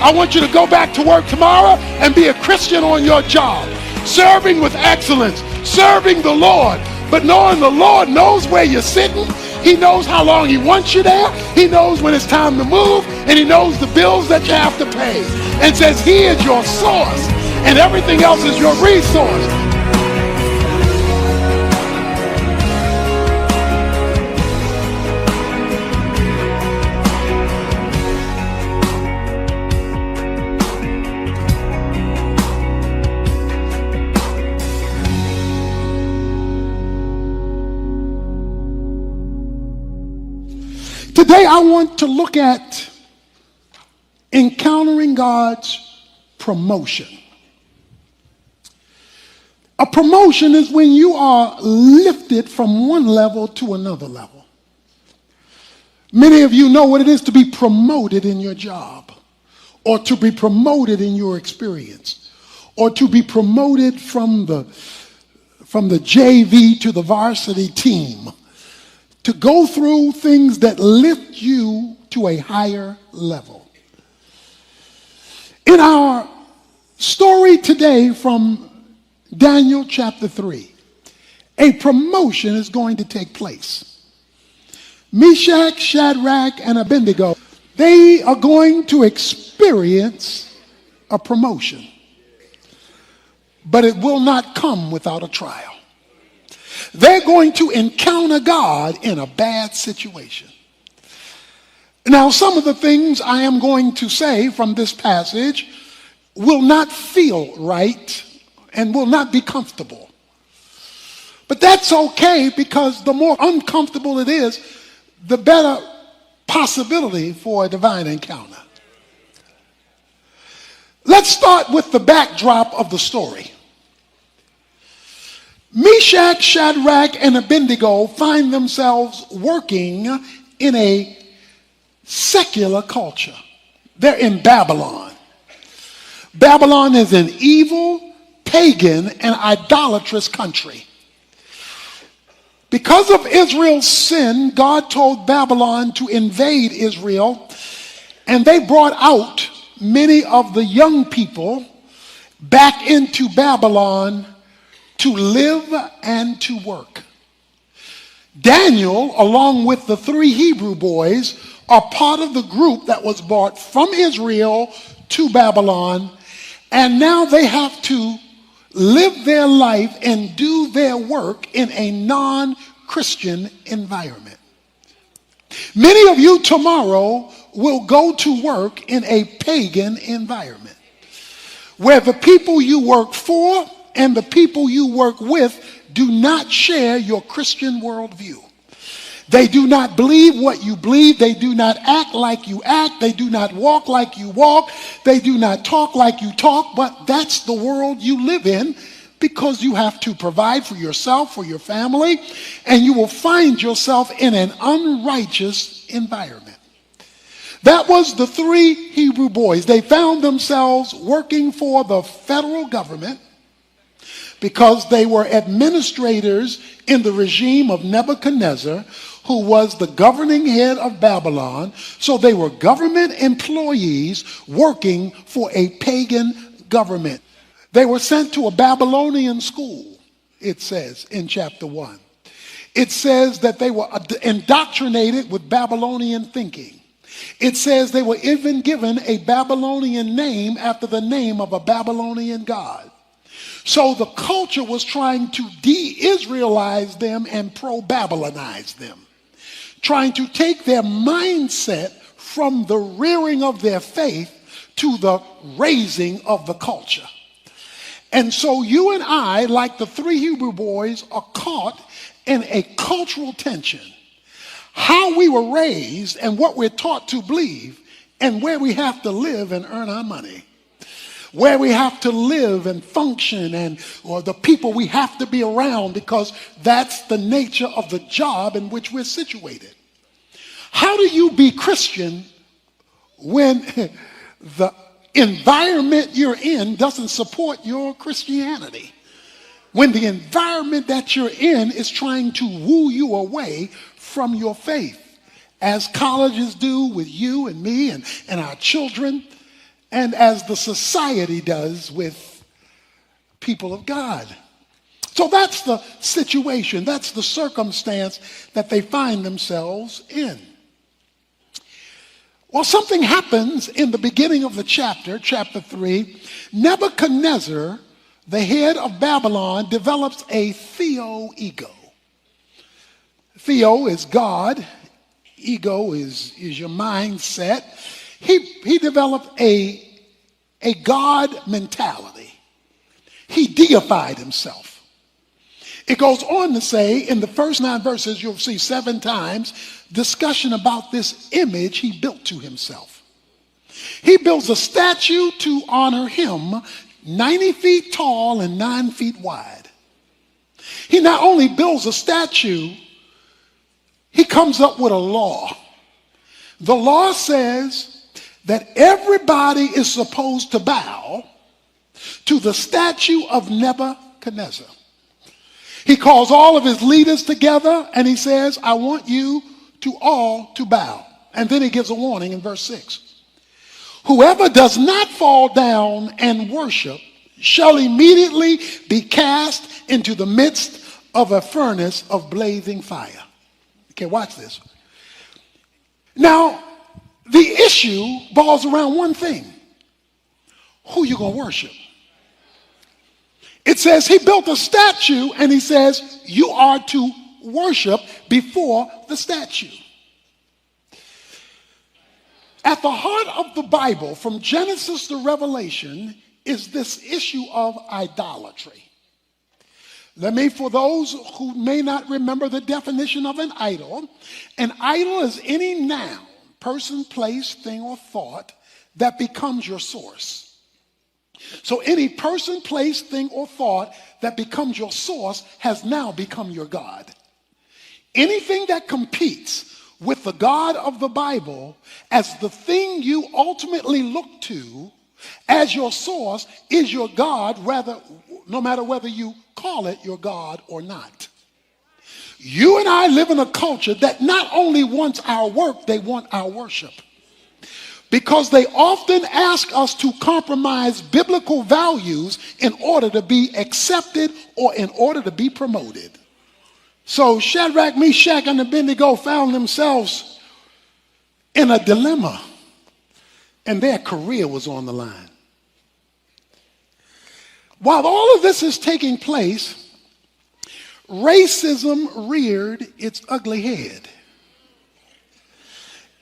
I want you to go back to work tomorrow and be a Christian on your job, serving with excellence, serving the Lord, but knowing the Lord knows where you're sitting. He knows how long he wants you there. He knows when it's time to move, and he knows the bills that you have to pay, and says he is your source and everything else is your resource. Today I want to look at encountering God's promotion. A promotion is when you are lifted from one level to another level. Many of you know what it is to be promoted in your job, or to be promoted in your experience, or to be promoted from the JV to the varsity team. To go through things that lift you to a higher level. In our story today from Daniel chapter 3, a promotion is going to take place. Meshach, Shadrach, and Abednego, they are going to experience a promotion. But it will not come without a trial. They're going to encounter God in a bad situation. Now, some of the things I am going to say from this passage will not feel right and will not be comfortable. But that's okay, because the more uncomfortable it is, the better possibility for a divine encounter. Let's start with the backdrop of the story. Meshach, Shadrach, and Abednego find themselves working in a secular culture. They're in Babylon. Babylon is an evil, pagan, and idolatrous country. Because of Israel's sin, God told Babylon to invade Israel, and they brought out many of the young people back into Babylon to live and to work. Daniel, along with the 3 Hebrew boys, are part of the group that was brought from Israel to Babylon, and now they have to live their life and do their work in a non-Christian environment. Many of you tomorrow will go to work in a pagan environment, where the people you work for and the people you work with do not share your Christian worldview. They do not believe what you believe. They do not act like you act. They do not walk like you walk. They do not talk like you talk. But that's the world you live in, because you have to provide for yourself, for your family, and you will find yourself in an unrighteous environment. That was the 3 Hebrew boys. They found themselves working for the federal government, because they were administrators in the regime of Nebuchadnezzar, who was the governing head of Babylon. So they were government employees working for a pagan government. They were sent to a Babylonian school, it says in chapter 1. It says that they were indoctrinated with Babylonian thinking. It says they were even given a Babylonian name after the name of a Babylonian god. So the culture was trying to de-Israelize them and pro-Babylonize them, trying to take their mindset from the rearing of their faith to the raising of the culture. And so you and I, like the 3 Hebrew boys, are caught in a cultural tension. How we were raised and what we're taught to believe, and where we have to live and earn our money. Where we have to live and function, or the people we have to be around, because that's the nature of the job in which we're situated. How do you be Christian when the environment you're in doesn't support your Christianity? When the environment that you're in is trying to woo you away from your faith, as colleges do with you and me and our children. and as the society does with people of God. So that's the situation, that's the circumstance that they find themselves in. Well, something happens in the beginning of the chapter 3. Nebuchadnezzar, the head of Babylon, develops a theo-ego. Theo is God. Ego is your mindset. He developed a God mentality. He deified himself. It goes on to say in the first 9 verses, you'll see 7 times discussion about this image he built to himself. He builds a statue to honor him, 90 feet tall and 9 feet wide. He not only builds a statue, he comes up with a law. The law says that everybody is supposed to bow to the statue of Nebuchadnezzar. He calls all of his leaders together and he says, I want you all to bow. And then he gives a warning in verse 6. Whoever does not fall down and worship shall immediately be cast into the midst of a furnace of blazing fire. Okay, watch this. Now, the issue boils around one thing. Who you going to worship? It says he built a statue and he says you are to worship before the statue. At the heart of the Bible, from Genesis to Revelation, is this issue of idolatry. For those who may not remember the definition of an idol is any noun, person, place, thing, or thought that becomes your source. So any person, place, thing, or thought that becomes your source has now become your God. Anything that competes with the God of the Bible as the thing you ultimately look to as your source is your God, no matter whether you call it your God or not. You and I live in a culture that not only wants our work, they want our worship. Because they often ask us to compromise biblical values in order to be accepted or in order to be promoted. So Shadrach, Meshach, and Abednego found themselves in a dilemma, and their career was on the line. While all of this is taking place, racism reared its ugly head.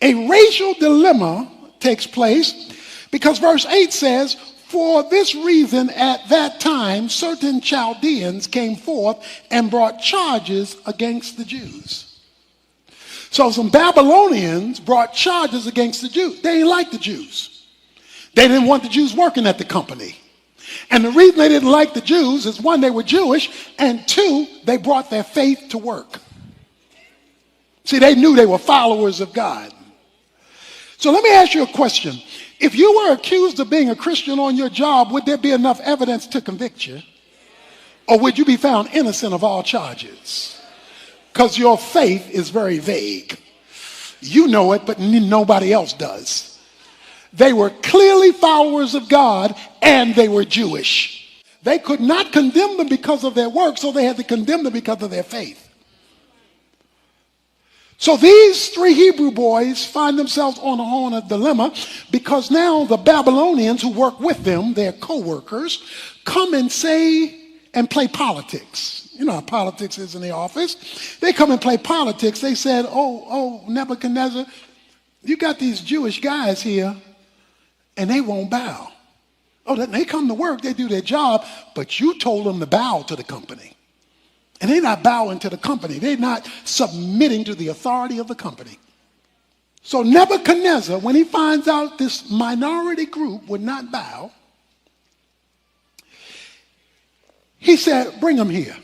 A racial dilemma takes place because verse 8 says, for this reason at that time certain Chaldeans came forth and brought charges against the Jews. So some Babylonians brought charges against the Jews. They didn't like the Jews. They didn't want the Jews working at the company. And the reason they didn't like the Jews is 1, they were Jewish, and 2, they brought their faith to work. See, they knew they were followers of God. So let me ask you a question. If you were accused of being a Christian on your job, would there be enough evidence to convict you? Or would you be found innocent of all charges? Because your faith is very vague. You know it, but nobody else does. They were clearly followers of God, and they were Jewish. They could not condemn them because of their work, so they had to condemn them because of their faith. So these 3 Hebrew boys find themselves on a dilemma because now the Babylonians who work with them, their co-workers, come and say and play politics. You know how politics is in the office. They come and play politics. They said, oh, Nebuchadnezzar, you got these Jewish guys here and they won't bow. Oh, they come to work, they do their job, but you told them to bow to the company. And they're not bowing to the company. They're not submitting to the authority of the company. So Nebuchadnezzar, when he finds out this minority group would not bow, he said, bring them here.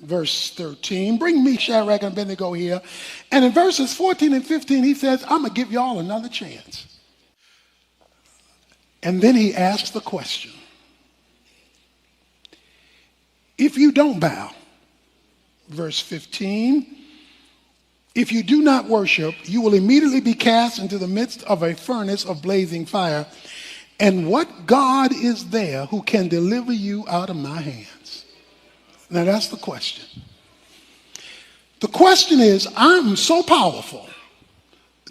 Verse 13, bring me Shadrach and Abednego here. And in verses 14 and 15, he says, I'm going to give you all another chance. And then he asks the question, if you don't bow, verse 15, if you do not worship, you will immediately be cast into the midst of a furnace of blazing fire. And what God is there who can deliver you out of my hands? Now that's the question. The question is, I'm so powerful.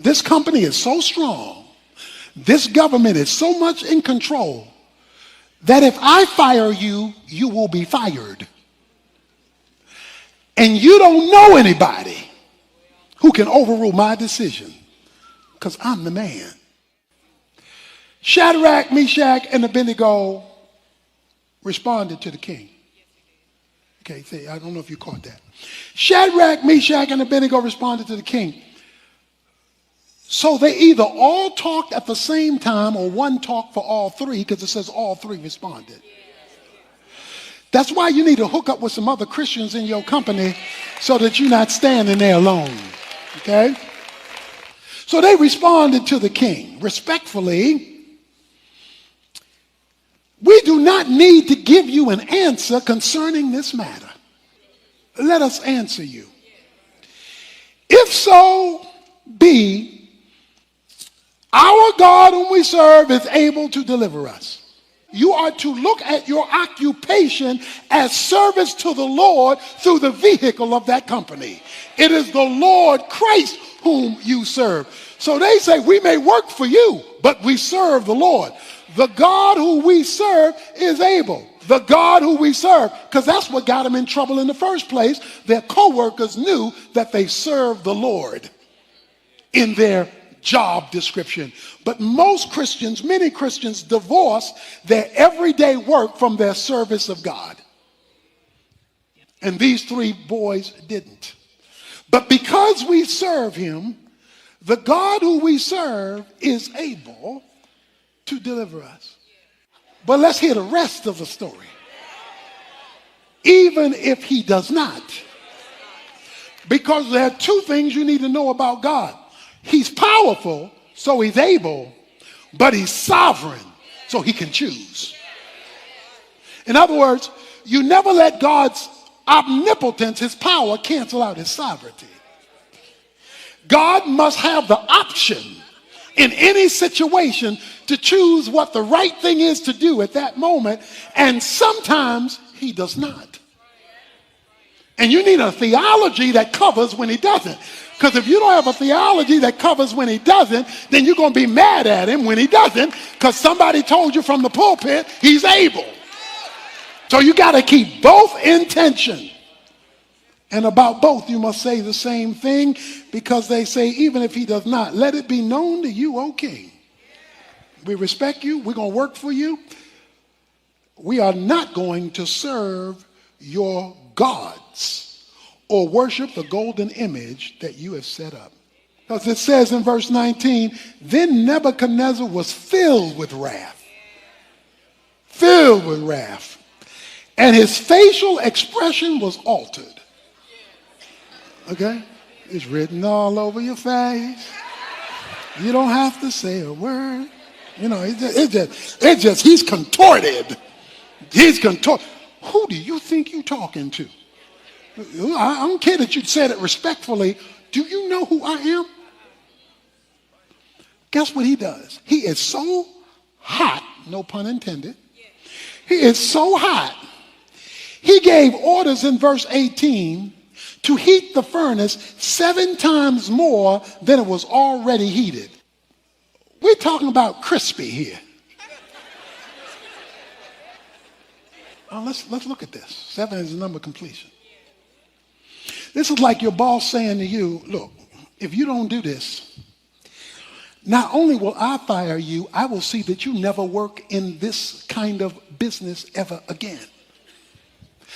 This company is so strong. This government is so much in control that if I fire you, you will be fired. And you don't know anybody who can overrule my decision because I'm the man. Shadrach, Meshach, and Abednego responded to the king. Okay, see, I don't know if you caught that. Shadrach, Meshach, and Abednego responded to the king. So they either all talked at the same time or one talked for all three, because it says all three responded. That's why you need to hook up with some other Christians in your company so that you're not standing there alone. Okay? So they responded to the king respectfully. We do not need to give you an answer concerning this matter. Let us answer you. If so be, our God whom we serve is able to deliver us. You are to look at your occupation as service to the Lord through the vehicle of that company. It is the Lord Christ whom you serve. So they say, we may work for you, but we serve the Lord. The God who we serve is able. The God who we serve, because that's what got them in trouble in the first place. Their co-workers knew that they served the Lord in their job description. But most Christians, many Christians, divorce their everyday work from their service of God. And these three boys didn't. But because we serve him, the God who we serve is able to deliver us. But let's hear the rest of the story. Even if he does not. Because there are two things you need to know about God. He's powerful, so he's able, but he's sovereign, so he can choose. In other words, you never let God's omnipotence, his power, cancel out his sovereignty. God must have the option in any situation to choose what the right thing is to do at that moment, and sometimes he does not. And you need a theology that covers when he doesn't. Because if you don't have a theology that covers when he doesn't, then you're going to be mad at him when he doesn't, because somebody told you from the pulpit he's able. So you got to keep both in tension. And about both, you must say the same thing, because they say, even if he does not, let it be known to you, O king. We respect you. We're going to work for you. We are not going to serve your gods or worship the golden image that you have set up. Because it says in verse 19, then Nebuchadnezzar was filled with wrath. Filled with wrath. And his facial expression was altered. Okay? It's written all over your face. You don't have to say a word. You know, it's just he's contorted. He's contorted. Who do you think you're talking to? I don't care that you said it respectfully. Do you know who I am? Guess what he does? He is so hot, no pun intended. He is so hot. He gave orders in verse 18 to heat the furnace 7 times more than it was already heated. We're talking about crispy here. Let's look at this. 7 is the number of completion. This is like your boss saying to you, look, if you don't do this, not only will I fire you, I will see that you never work in this kind of business ever again.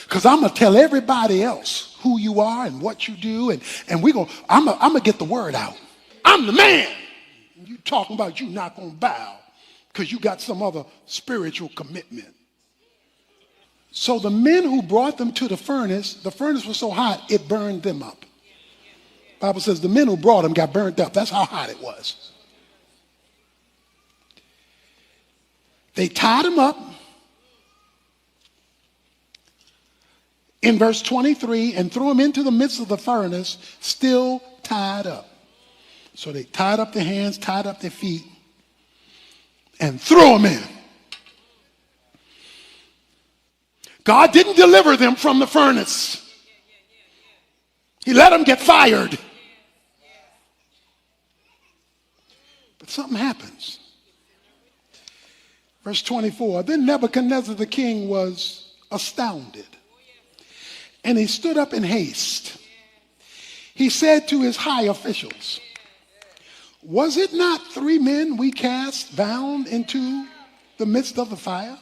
Because I'm going to tell everybody else who you are and what you do, and I'm going to get the word out. I'm the man. And you talking about you not going to bow because you got some other spiritual commitment. So the men who brought them to the furnace was so hot, it burned them up. The Bible says the men who brought them got burned up. That's how hot it was. They tied him up. In verse 23, and threw him into the midst of the furnace, still tied up. So they tied up their hands, tied up their feet. and threw them in. God didn't deliver them from the furnace. He let them get fired. But something happens. Verse 24, then Nebuchadnezzar the king was astounded, and he stood up in haste. He said to his high officials, was it not 3 men we cast bound into the midst of the fire?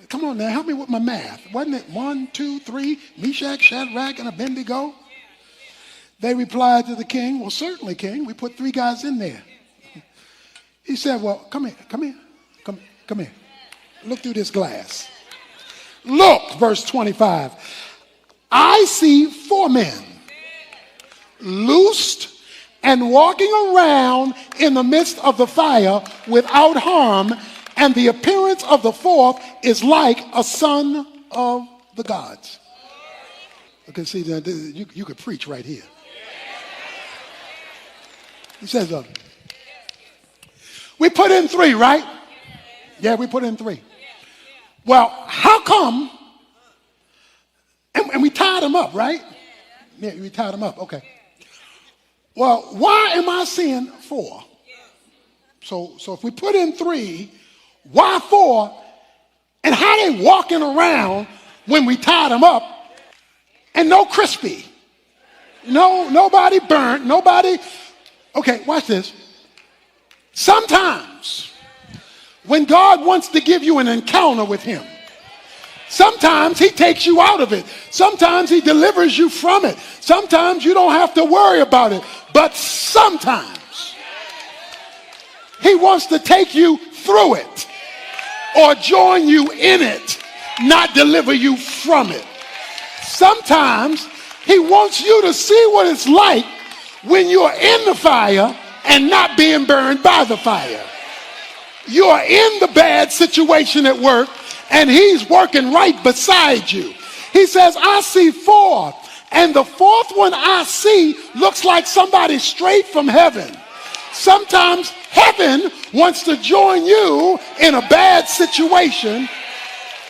Come on now, help me with my math. Wasn't it 1, 2, 3, Meshach, Shadrach, and Abednego? They replied to the king, well, certainly, king, we put 3 guys in there. He said, well, come here. Look through this glass. Look, verse 25. I see 4 men loosed and walking around in the midst of the fire without harm, and the appearance of the 4th is like a son of the gods. Okay, see, you could preach right here. He says, we put in 3, right? Yeah, we put in 3. Well, how come? And we tied them up, right? Yeah, we tied them up. Okay. Well, why am I seeing 4? So if we put in 3, why 4? And how they walking around when we tied them up and no crispy? Nobody burnt, nobody. Okay, watch this. Sometimes when God wants to give you an encounter with him, sometimes he takes you out of it. Sometimes he delivers you from it. Sometimes you don't have to worry about it. But sometimes he wants to take you through it or join you in it, not deliver you from it. Sometimes he wants you to see what it's like when you're in the fire and not being burned by the fire. You're in the bad situation at work and he's working right beside you. He says, I see 4. And the 4th one I see looks like somebody straight from heaven. Sometimes heaven wants to join you in a bad situation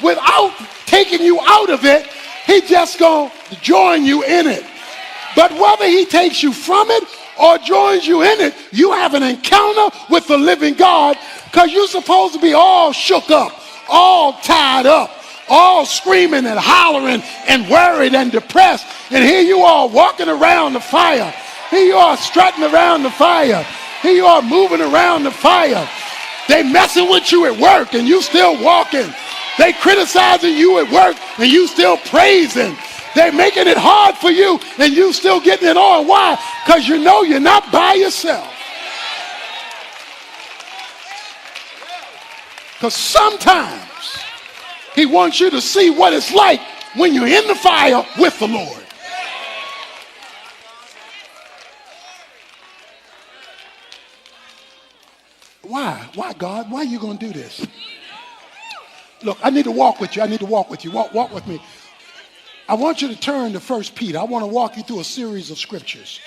without taking you out of it. He just gonna join you in it. But whether he takes you from it or joins you in it, you have an encounter with the living God, because you're supposed to be all shook up, all tied up, all screaming and hollering and worried and depressed. And here you are walking around the fire. Here you are strutting around the fire. Here you are moving around the fire. They messing with you at work and you still walking. They criticizing you at work and you still praising. They're making it hard for you and you still getting it on. Why? Because you know you're not by yourself. Because sometimes he wants you to see what it's like when you're in the fire with the Lord. Why? Why, God? Why are you going to do this? Look, I need to walk with you. Walk with me. I want you to turn to 1 Peter. I want to walk you through a series of scriptures.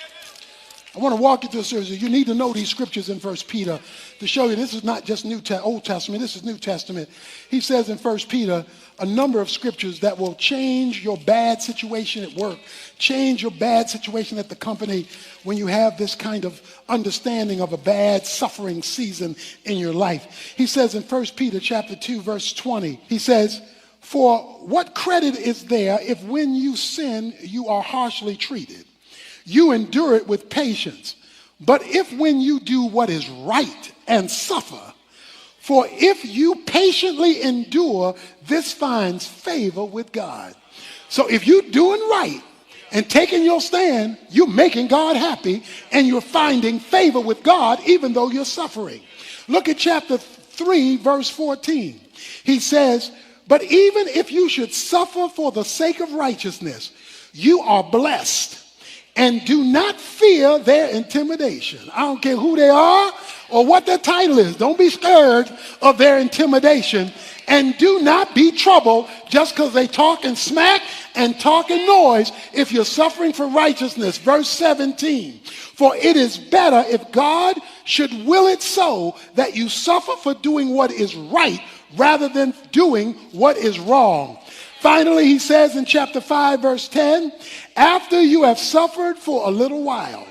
You need to know these scriptures in 1 Peter to show you this is not just Old Testament. This is New Testament. He says in 1 Peter a number of scriptures that will change your bad situation at work, change your bad situation at the company when you have this kind of understanding of a bad suffering season in your life. He says in 1 Peter chapter 2, verse 20, he says, for what credit is there if when you sin, you are harshly treated? You endure it with patience. But if when you do what is right and suffer, for if you patiently endure, this finds favor with God. So if you're doing right and taking your stand, you're making God happy and you're finding favor with God even though you're suffering. Look at chapter 3, verse 14. He says, but even if you should suffer for the sake of righteousness, you are blessed. And do not fear their intimidation. I don't care who they are or what their title is. Don't be scared of their intimidation. And do not be troubled just because they talking smack and talking noise if you're suffering for righteousness. Verse 17. For it is better if God should will it so that you suffer for doing what is right rather than doing what is wrong. Finally, he says in chapter 5, verse 10, after you have suffered for a little while,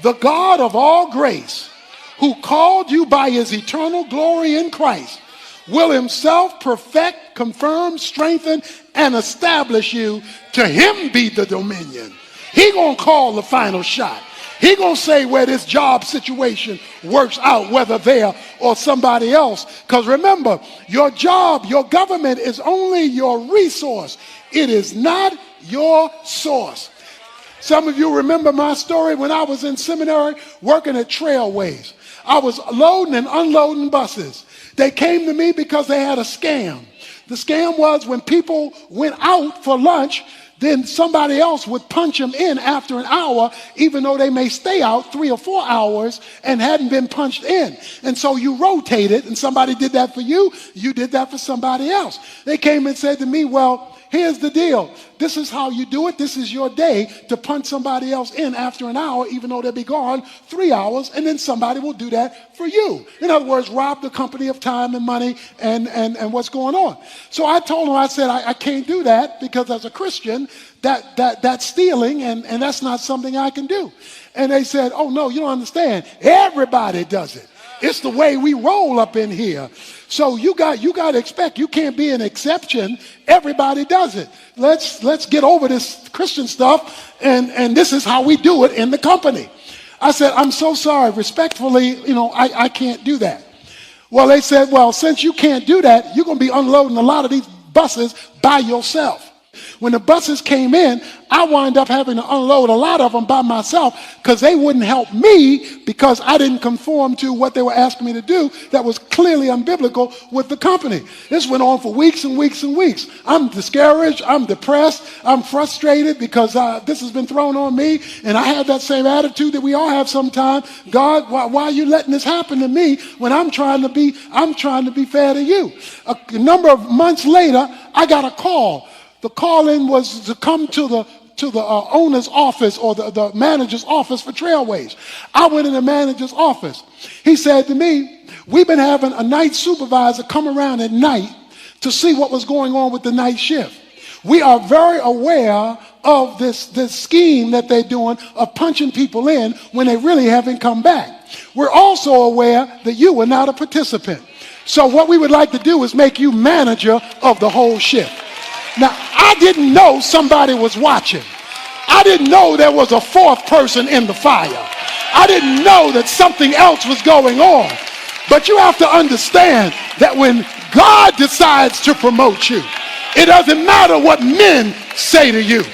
the God of all grace, who called you by his eternal glory in Christ, will himself perfect, confirm, strengthen, and establish you. To him be the dominion. He gonna call the final shot. He gonna say where this job situation works out, whether there or somebody else. Because remember, your job, your government is only your resource. It is not your source. Some of you remember my story when I was in seminary working at Trailways. I was loading and unloading buses. They came to me because they had a scam. The scam was when people went out for lunch, then somebody else would punch them in after an hour, even though they may stay out 3 or 4 hours and hadn't been punched in. And so you rotated, and somebody did that for you, you did that for somebody else. They came and said to me, well, here's the deal. This is how you do it. This is your day to punch somebody else in after an hour, even though they'll be gone 3 hours, and then somebody will do that for you. In other words, rob the company of time and money and what's going on. So I told him, I said, I can't do that because as a Christian, that's stealing, and that's not something I can do. And they said, oh, no, you don't understand. Everybody does it. It's the way we roll up in here. So you got to expect, you can't be an exception. Everybody does it. Let's get over this Christian stuff, and this is how we do it in the company. I said, I'm so sorry. Respectfully, I can't do that. Well, they said, well, since you can't do that, you're going to be unloading a lot of these buses by yourself. When the buses came in, I wound up having to unload a lot of them by myself because they wouldn't help me because I didn't conform to what they were asking me to do that was clearly unbiblical with the company. This went on for weeks and weeks and weeks. I'm discouraged. I'm depressed. I'm frustrated because this has been thrown on me, and I have that same attitude that we all have sometimes. God, why are you letting this happen to me when I'm trying to be fair to you? A number of months later, I got a call. The call-in was to come to the owner's office or the manager's office for Trailways. I went in the manager's office. He said to me, we've been having a night supervisor come around at night to see what was going on with the night shift. We are very aware of this scheme that they're doing of punching people in when they really haven't come back. We're also aware that you were not a participant. So what we would like to do is make you manager of the whole shift. Now, I didn't know somebody was watching. I didn't know there was a fourth person in the fire. I didn't know that something else was going on. But you have to understand that when God decides to promote you, it doesn't matter what men say to you.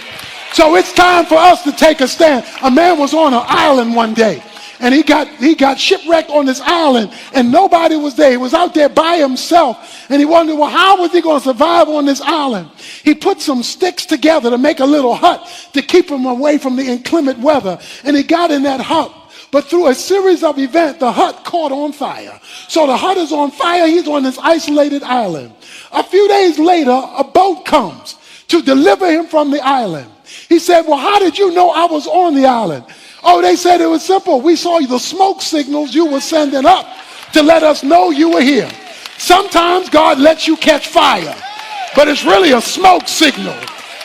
So it's time for us to take a stand. A man was on an island one day, and he got shipwrecked on this island, and nobody was there. He was out there by himself, and he wondered, well, how was he going to survive on this island? He put some sticks together to make a little hut to keep him away from the inclement weather, and he got in that hut. But through a series of events, the hut caught on fire. So the hut is on fire. He's on this isolated island. A few days later, a boat comes to deliver him from the island. He said, well, how did you know I was on the island? Oh, they said it was simple. We saw the smoke signals you were sending up to let us know you were here. Sometimes God lets you catch fire, but it's really a smoke signal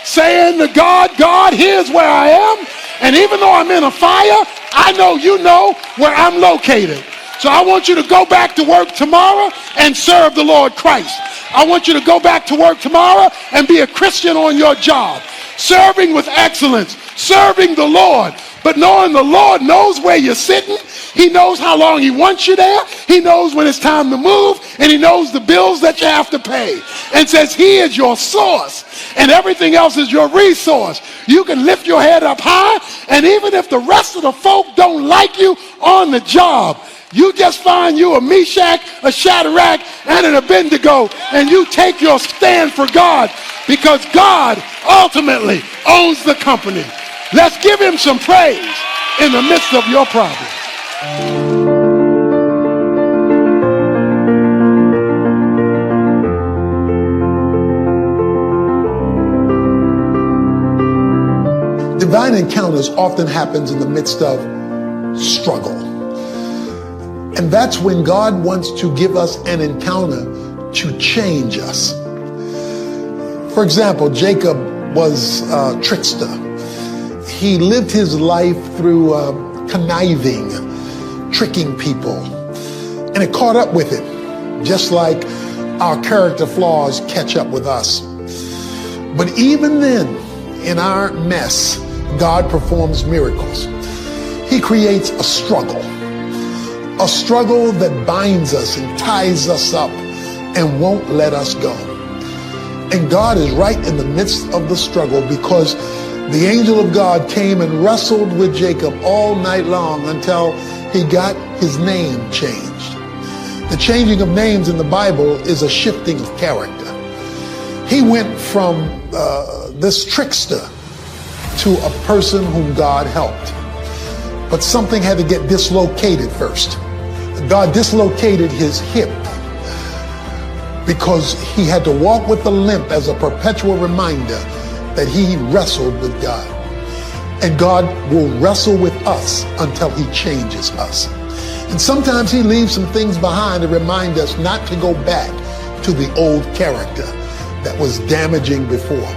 saying to God, God, here's where I am. And even though I'm in a fire, I know you know where I'm located. So I want you to go back to work tomorrow and serve the Lord Christ. I want you to go back to work tomorrow and be a Christian on your job, serving with excellence, serving the Lord. But knowing the Lord knows where you're sitting, he knows how long he wants you there, he knows when it's time to move, and he knows the bills that you have to pay, and says he is your source and everything else is your resource. You can lift your head up high, and even if the rest of the folk don't like you on the job, you just find you a Meshach, a Shadrach, and an Abednego, and you take your stand for God, because God ultimately owns the company. Let's give him some praise in the midst of your problem. Divine encounters often happens in the midst of struggle. And that's when God wants to give us an encounter to change us. For example, Jacob was a trickster. He lived his life through conniving, tricking people, and it caught up with him, just like our character flaws catch up with us. But even then, in our mess, God performs miracles. He creates a struggle that binds us and ties us up and won't let us go. And God is right in the midst of the struggle, because the angel of God came and wrestled with Jacob all night long until he got his name changed. The changing of names in the Bible is a shifting of character. He went from this trickster to a person whom God helped. But something had to get dislocated first. God dislocated his hip because he had to walk with a limp as a perpetual reminder that he wrestled with God. And God will wrestle with us until he changes us. And sometimes he leaves some things behind to remind us not to go back to the old character that was damaging before.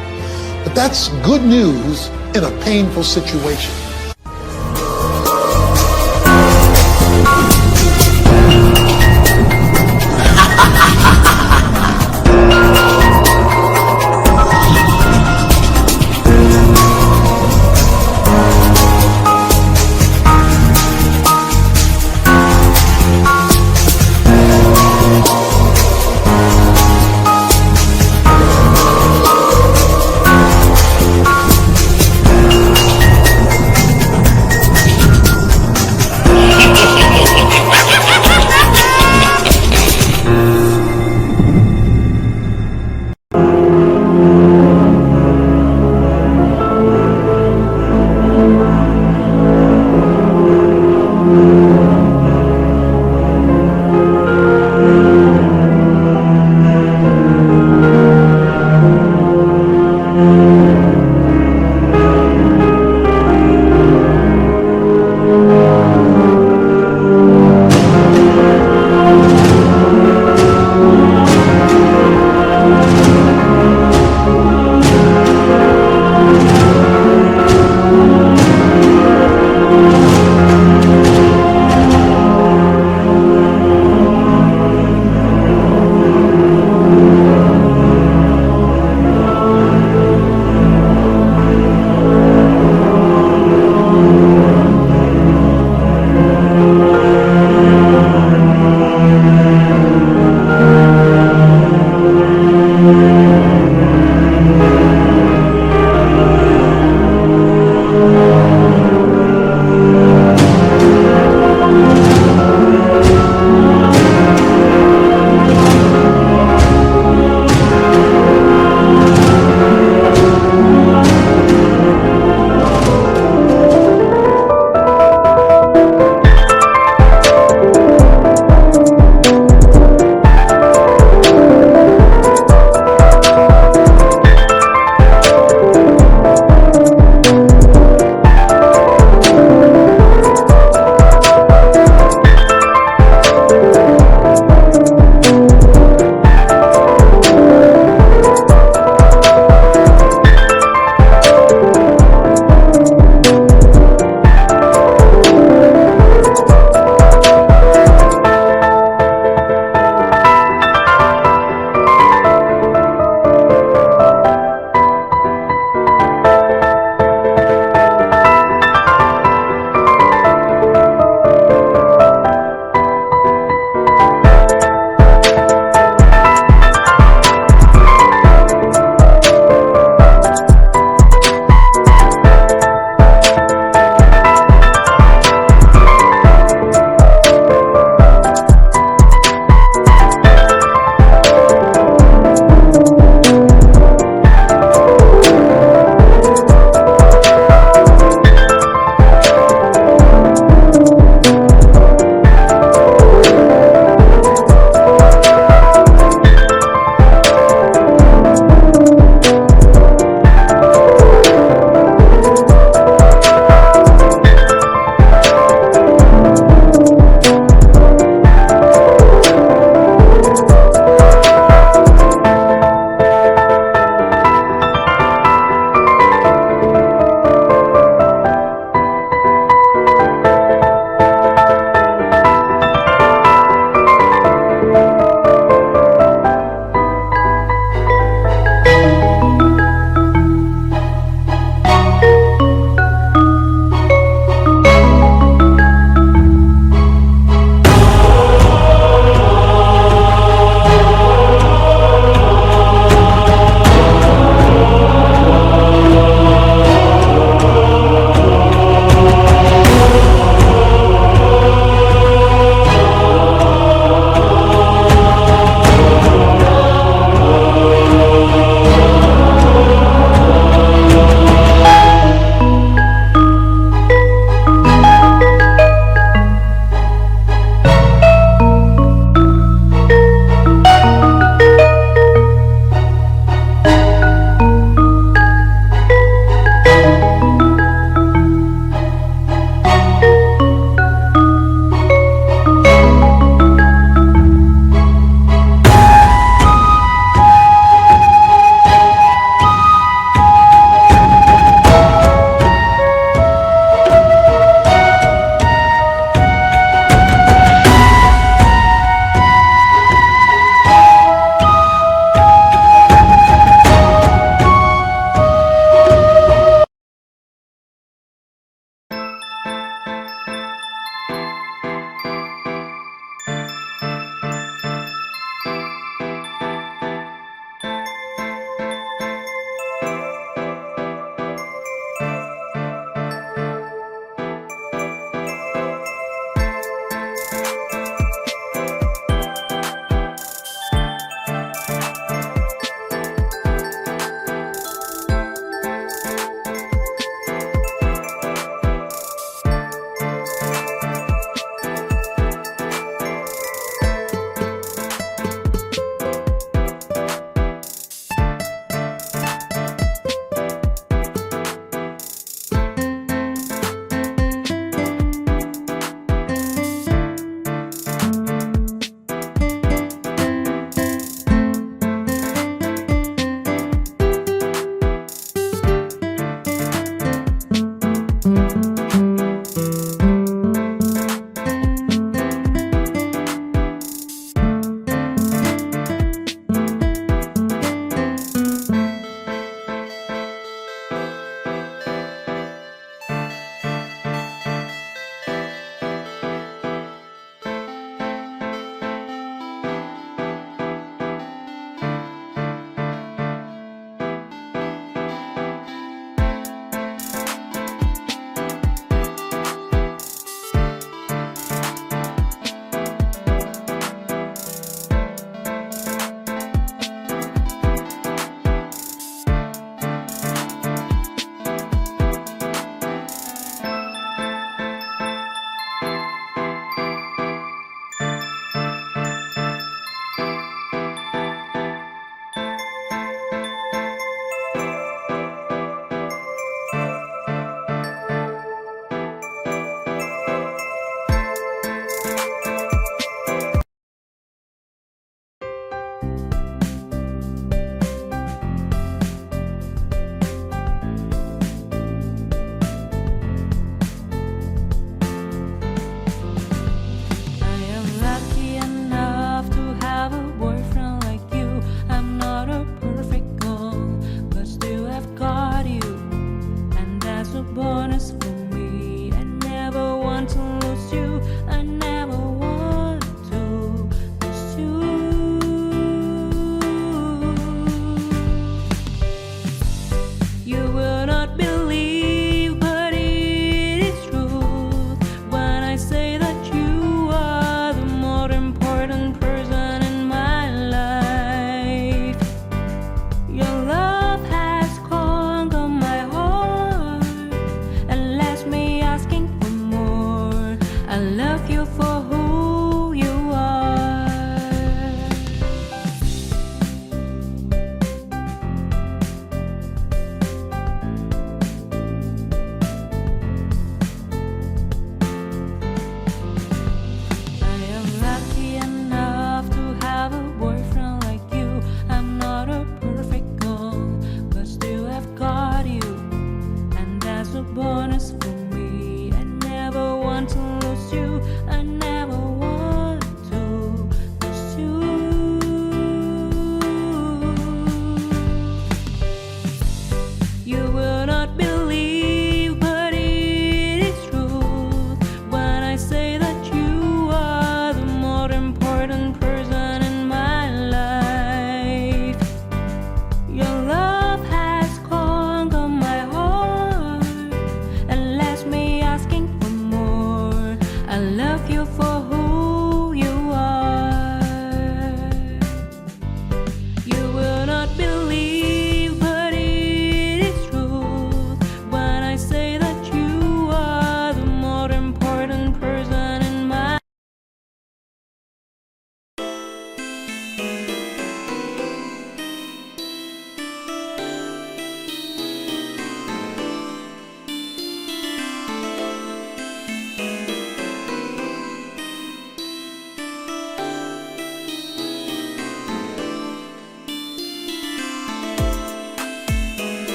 But that's good news in a painful situation.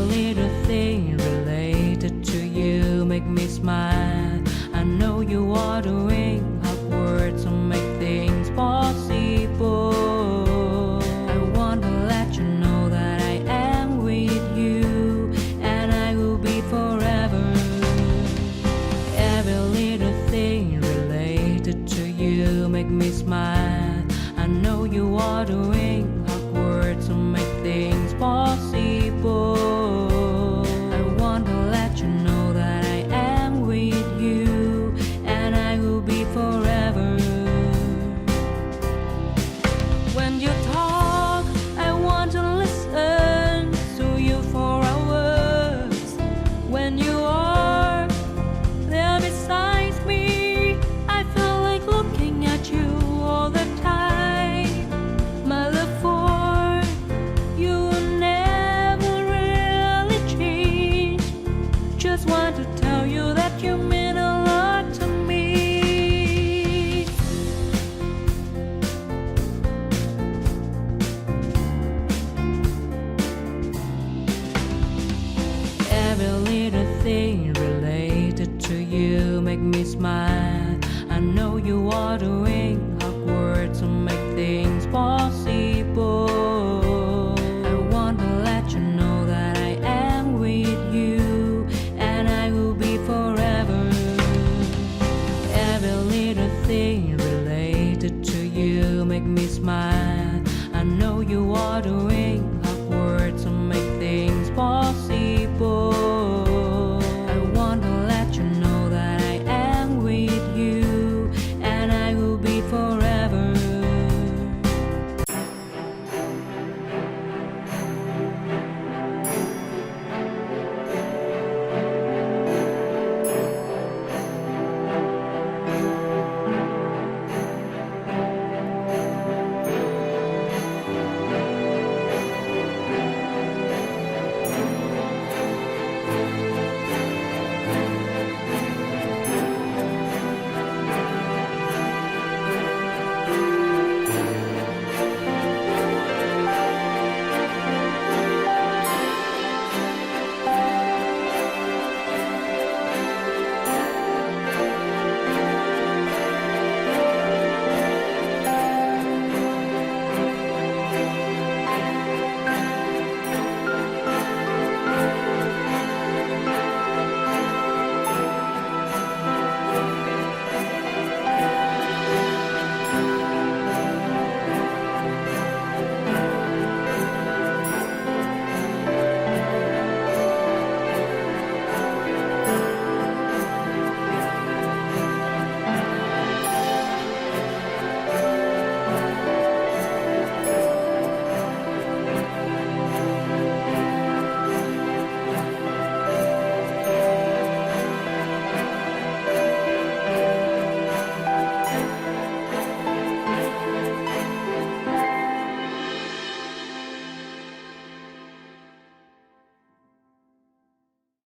little thing related to you make me smile. I know you are doing hard work to make things possible. I want to let you know that I am with you, and I will be forever. Every little thing related to you make me smile. I know you are doing hard work to make things possible. I want to let you know that I am with you, and I will be forever. When you talk, I want to listen to you for hours. When you are there beside me, I feel like looking at you all the time. My love for you will never really change. Just want to tell you that you mean a lot to me. Every little thing related to you make me smile. I know you are the